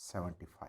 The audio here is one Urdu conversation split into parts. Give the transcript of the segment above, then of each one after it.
75।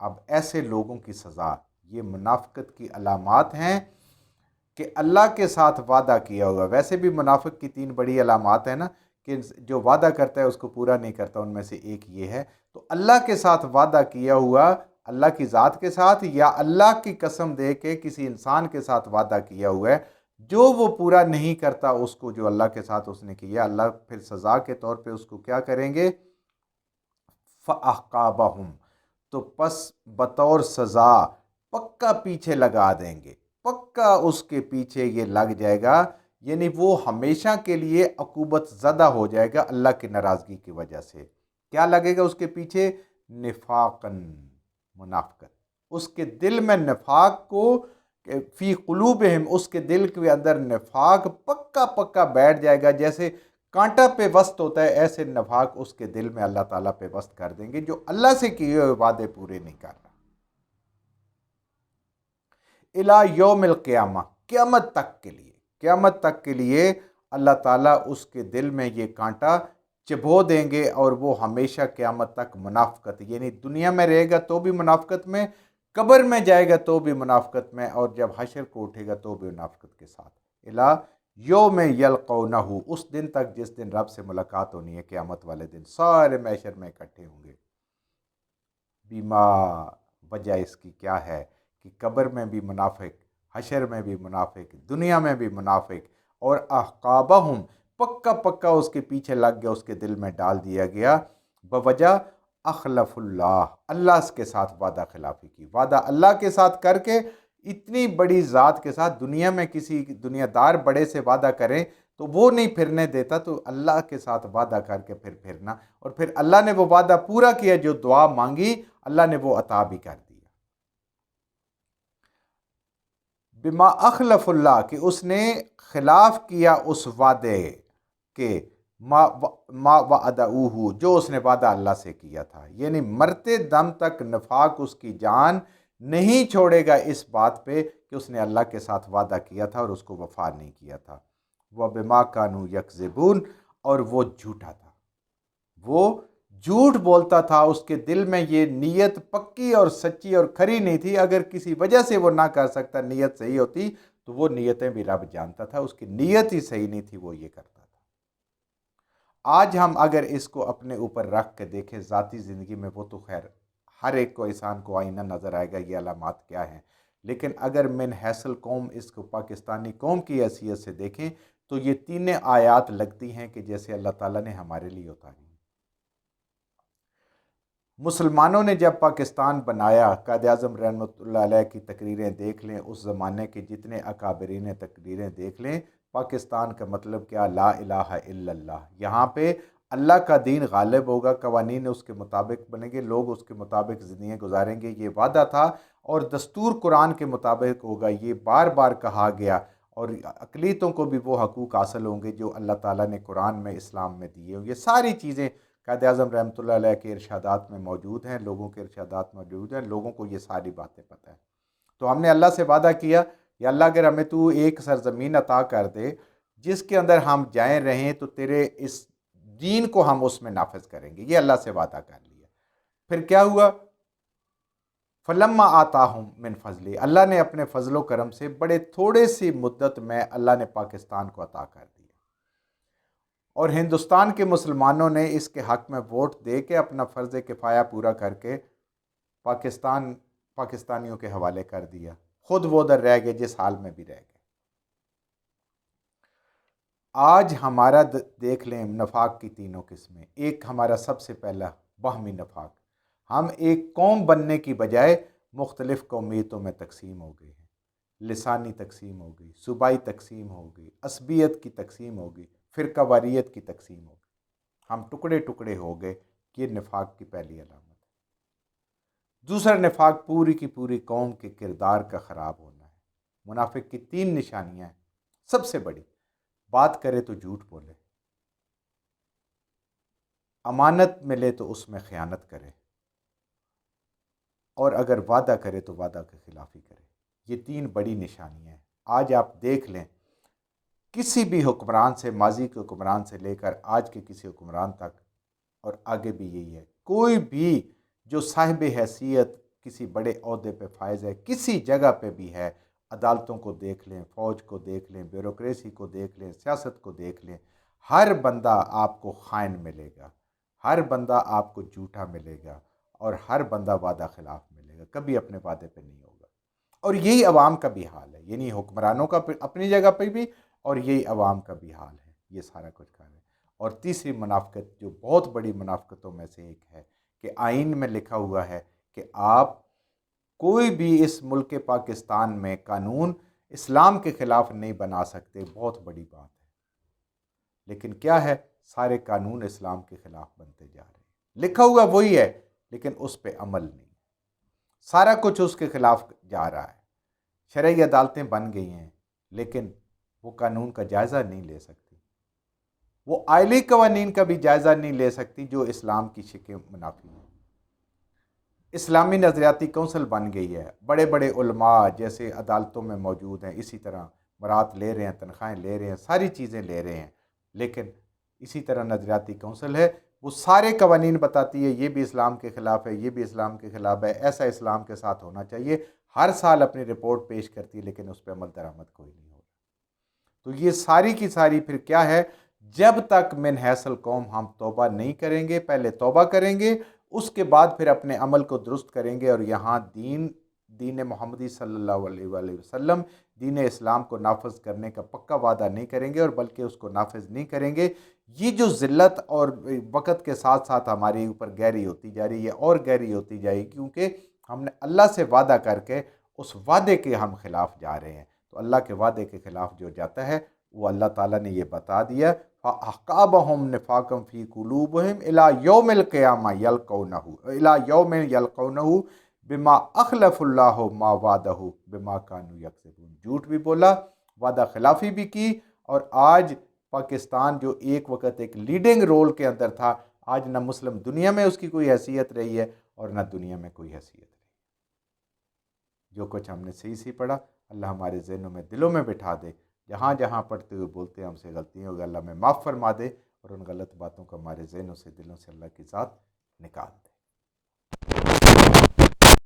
اب ایسے لوگوں کی سزا، یہ منافقت کی علامات ہیں کہ اللہ کے ساتھ وعدہ کیا ہوا، ویسے بھی منافق کی 3 بڑی علامات ہیں نا، کہ جو وعدہ کرتا ہے اس کو پورا نہیں کرتا، ان میں سے ایک یہ ہے۔ تو اللہ کے ساتھ وعدہ کیا ہوا، اللہ کی ذات کے ساتھ یا اللہ کی قسم دے کے کسی انسان کے ساتھ وعدہ کیا ہوا ہے، جو وہ پورا نہیں کرتا اس کو، جو اللہ کے ساتھ اس نے کیا، اللہ پھر سزا کے طور پہ اس کو کیا کریں گے؟ فَأَحْقَابَهُمْ، تو پس بطور سزا پکا پیچھے لگا دیں گے، پکا اس کے پیچھے یہ لگ جائے گا، یعنی وہ ہمیشہ کے لیے عقوبت زدہ ہو جائے گا اللہ کی ناراضگی کی وجہ سے۔ کیا لگے گا اس کے پیچھے؟ نفاقن، منافقت، اس کے دل میں نفاق کو، فی قلوبہم، اس کے دل کے اندر نفاق پکا پکا بیٹھ جائے گا، جیسے کانٹا پہ وسط ہوتا ہے، ایسے نفاق اس کے دل میں اللہ تعالیٰ پہ وسط کر دیں گے، جو اللہ سے کیے ہوئے وعدے پورے نہیں کر رہا۔ الی یوم القیامہ، قیامت تک کے لیے، قیامت تک کے لیے اللہ تعالیٰ اس کے دل میں یہ کانٹا چبھو دیں گے، اور وہ ہمیشہ قیامت تک منافقت، یعنی دنیا میں رہے گا تو بھی منافقت میں، قبر میں جائے گا تو بھی منافقت میں، اور جب حشر کو اٹھے گا تو بھی منافقت کے ساتھ۔ الی یوم یلقونہ، اس دن تک جس دن رب سے ملاقات ہونی ہے، قیامت والے دن سارے محشر میں اکٹھے ہوں گے۔ بیما، وجہ اس کی کیا ہے کہ قبر میں بھی منافق، حشر میں بھی منافق، دنیا میں بھی منافق، اور احقابہم، پکا پکا اس کے پیچھے لگ گیا، اس کے دل میں ڈال دیا گیا، بوجہ اخلف اللہ، اللہ کے ساتھ وعدہ خلافی کی، وعدہ اللہ کے ساتھ کر کے، اتنی بڑی ذات کے ساتھ، دنیا میں کسی دنیا دار بڑے سے وعدہ کریں تو وہ نہیں پھرنے دیتا، تو اللہ کے ساتھ وعدہ کر کے پھر پھرنا، اور پھر اللہ نے وہ وعدہ پورا کیا، جو دعا مانگی اللہ نے وہ عطا بھی کر دیا۔ بما اخلف اللہ، کہ اس نے خلاف کیا اس وعدے کے، ما وعدہو، جو اس نے وعدہ اللہ سے کیا تھا، یعنی مرتے دم تک نفاق اس کی جان نہیں چھوڑے گا اس بات پہ کہ اس نے اللہ کے ساتھ وعدہ کیا تھا اور اس کو وفا نہیں کیا تھا۔ وَبِمَا كَانُوا يَكْذِبُونَ، اور وہ جھوٹا تھا، وہ جھوٹ بولتا تھا، اس کے دل میں یہ نیت پکی اور سچی اور کھری نہیں تھی، اگر کسی وجہ سے وہ نہ کر سکتا، نیت صحیح ہوتی تو وہ نیتیں بھی رب جانتا تھا، اس کی نیت ہی صحیح نہیں تھی، وہ یہ کرتا تھا۔ آج ہم اگر اس کو اپنے اوپر رکھ کے دیکھیں ذاتی زندگی میں، وہ تو خیر ہر ایک کو، انسان کو آئینہ نظر آئے گا یہ علامات کیا ہیں، لیکن اگر من حیث القوم اس کو پاکستانی قوم کی حیثیت سے دیکھیں تو یہ 3 آیات لگتی ہیں کہ جیسے اللہ تعالیٰ نے ہمارے لیے اتاری۔ مسلمانوں نے جب پاکستان بنایا، قائد اعظم رحمۃ اللہ علیہ کی تقریریں دیکھ لیں، اس زمانے کے جتنے اکابرین تقریریں دیکھ لیں، پاکستان کا مطلب کیا؟ لا الہ الا اللہ، یہاں پہ اللہ کا دین غالب ہوگا، قوانین اس کے مطابق بنیں گے، لوگ اس کے مطابق زندگیاں گزاریں گے، یہ وعدہ تھا، اور دستور قرآن کے مطابق ہوگا، یہ بار بار کہا گیا، اور اقلیتوں کو بھی وہ حقوق حاصل ہوں گے جو اللہ تعالیٰ نے قرآن میں، اسلام میں دیے ہوں۔ یہ ساری چیزیں قائد اعظم رحمۃ اللہ علیہ کے ارشادات میں موجود ہیں، لوگوں کے ارشادات موجود ہیں، لوگوں کو یہ ساری باتیں پتہ ہیں۔ تو ہم نے اللہ سے وعدہ کیا، یا اللہ اگر ہمیں تو ایک سرزمین عطا کر دے جس کے اندر ہم جائیں رہیں، تو تیرے اس دین کو ہم اس میں نافذ کریں گے، یہ اللہ سے وعدہ کر لیا۔ پھر کیا ہوا؟ فلما آتاہم من فضلی، اللہ نے اپنے فضل و کرم سے بڑے تھوڑے سی مدت میں اللہ نے پاکستان کو عطا کر دیا، اور ہندوستان کے مسلمانوں نے اس کے حق میں ووٹ دے کے اپنا فرض کفایہ پورا کر کے پاکستانیوں کے حوالے کر دیا، خود وہ ادھر رہ گئے جس حال میں بھی رہ گئے۔ آج ہمارا دیکھ لیں نفاق کی 3 قسمیں۔ ایک ہمارا سب سے پہلا باہمی نفاق، ہم ایک قوم بننے کی بجائے مختلف قومیتوں میں تقسیم ہو گئے ہیں، لسانی تقسیم ہو گئی، صوبائی تقسیم ہو گئی، عصبیت کی تقسیم ہو گئی، فرقہ واریت کی تقسیم ہو گئی، ہم ٹکڑے ٹکڑے ہو گئے، یہ نفاق کی پہلی علامت ہے۔ دوسرا نفاق پوری کی پوری قوم کے کردار کا خراب ہونا ہے۔ منافق کی 3 نشانیاں ہیں۔ سب سے بڑی بات کرے تو جھوٹ بولے، امانت ملے تو اس میں خیانت کرے، اور اگر وعدہ کرے تو وعدہ کی خلافی کرے۔ یہ 3 بڑی نشانیاں ہیں۔ آج آپ دیکھ لیں کسی بھی حکمران سے، ماضی کے حکمران سے لے کر آج کے کسی حکمران تک، اور آگے بھی یہی ہے، کوئی بھی جو صاحب حیثیت کسی بڑے عہدے پہ فائز ہے، کسی جگہ پہ بھی ہے، عدالتوں کو دیکھ لیں، فوج کو دیکھ لیں، بیوروکریسی کو دیکھ لیں، سیاست کو دیکھ لیں، ہر بندہ آپ کو خائن ملے گا، ہر بندہ آپ کو جھوٹا ملے گا، اور ہر بندہ وعدہ خلاف ملے گا، کبھی اپنے وعدے پہ نہیں ہوگا۔ اور یہی عوام کا بھی حال ہے، یعنی حکمرانوں کا اپنی جگہ پہ بھی، اور یہی عوام کا بھی حال ہے، یہ سارا کچھ کر رہے ہیں۔ اور تیسری منافقت جو بہت بڑی منافقتوں میں سے ایک ہے کہ آئین میں لکھا ہوا ہے کہ آپ کوئی بھی اس ملک پاکستان میں قانون اسلام کے خلاف نہیں بنا سکتے، بہت بڑی بات ہے۔ لیکن کیا ہے، سارے قانون اسلام کے خلاف بنتے جا رہے ہیں، لکھا ہوا وہی ہے لیکن اس پہ عمل نہیں، سارا کچھ اس کے خلاف جا رہا ہے۔ شرعی عدالتیں بن گئی ہیں لیکن وہ قانون کا جائزہ نہیں لے سکتی، وہ آئلی قوانین کا بھی جائزہ نہیں لے سکتی جو اسلام کی شکل منافی ہیں۔ اسلامی نظریاتی کونسل بن گئی ہے، بڑے بڑے علماء جیسے عدالتوں میں موجود ہیں، اسی طرح برات لے رہے ہیں، تنخواہیں لے رہے ہیں، ساری چیزیں لے رہے ہیں، لیکن اسی طرح نظریاتی کونسل ہے، وہ سارے قوانین بتاتی ہے یہ بھی اسلام کے خلاف ہے، یہ بھی اسلام کے خلاف ہے، ایسا اسلام کے ساتھ ہونا چاہیے، ہر سال اپنی رپورٹ پیش کرتی ہے لیکن اس پہ عمل درآمد کوئی نہیں ہو رہا۔ تو یہ ساری کی ساری پھر کیا ہے، جب تک من حیث القوم ہم توبہ نہیں کریں گے، پہلے توبہ کریں گے، اس کے بعد پھر اپنے عمل کو درست کریں گے، اور یہاں دین محمدی صلی اللہ علیہ وآلہ وسلم، دین اسلام کو نافذ کرنے کا پکا وعدہ نہیں کریں گے، اور بلکہ اس کو نافذ نہیں کریں گے۔ یہ جو ذلت اور وقت کے ساتھ ساتھ ہمارے اوپر گہری ہوتی جا رہی ہے، اور گہری ہوتی جائے گی، کیونکہ ہم نے اللہ سے وعدہ کر کے اس وعدے کے ہم خلاف جا رہے ہیں۔ تو اللہ کے وعدے کے خلاف جو جاتا ہے وہ اللہ تعالیٰ نے یہ بتا دیا، فَأَعْقَابَهُمْ نِفَاقًا فِي قُلُوبِهِمْ إِلَى يَوْمِ الْقِيَامَةِ يَلْقَوْنَهُ إِلَى يَوْمٍ يَلْقَوْنَهُ بِمَا أَخْلَفُ اللَّهُ مَا وَعَدَهُ بِمَا كَانُوا يَكْذِبُونَ۔ جھوٹ بھی بولا، وعدہ خلافی بھی کی، اور آج پاکستان جو ایک وقت ایک لیڈنگ رول کے اندر تھا، آج نہ مسلم دنیا میں اس کی کوئی حیثیت رہی ہے اور نہ دنیا میں کوئی حیثیت رہی۔ جو کچھ ہم نے صحیح پڑھا، اللہ ہمارے ذہنوں میں، دلوں میں بٹھا دے، جہاں جہاں پڑھتے ہوئے بولتے ہیں ہم سے غلطیاں ہوگی، اللہ میں معاف فرما دے، اور ان غلط باتوں کو ہمارے ذہنوں سے، دلوں سے اللہ کی ذات نکال دے۔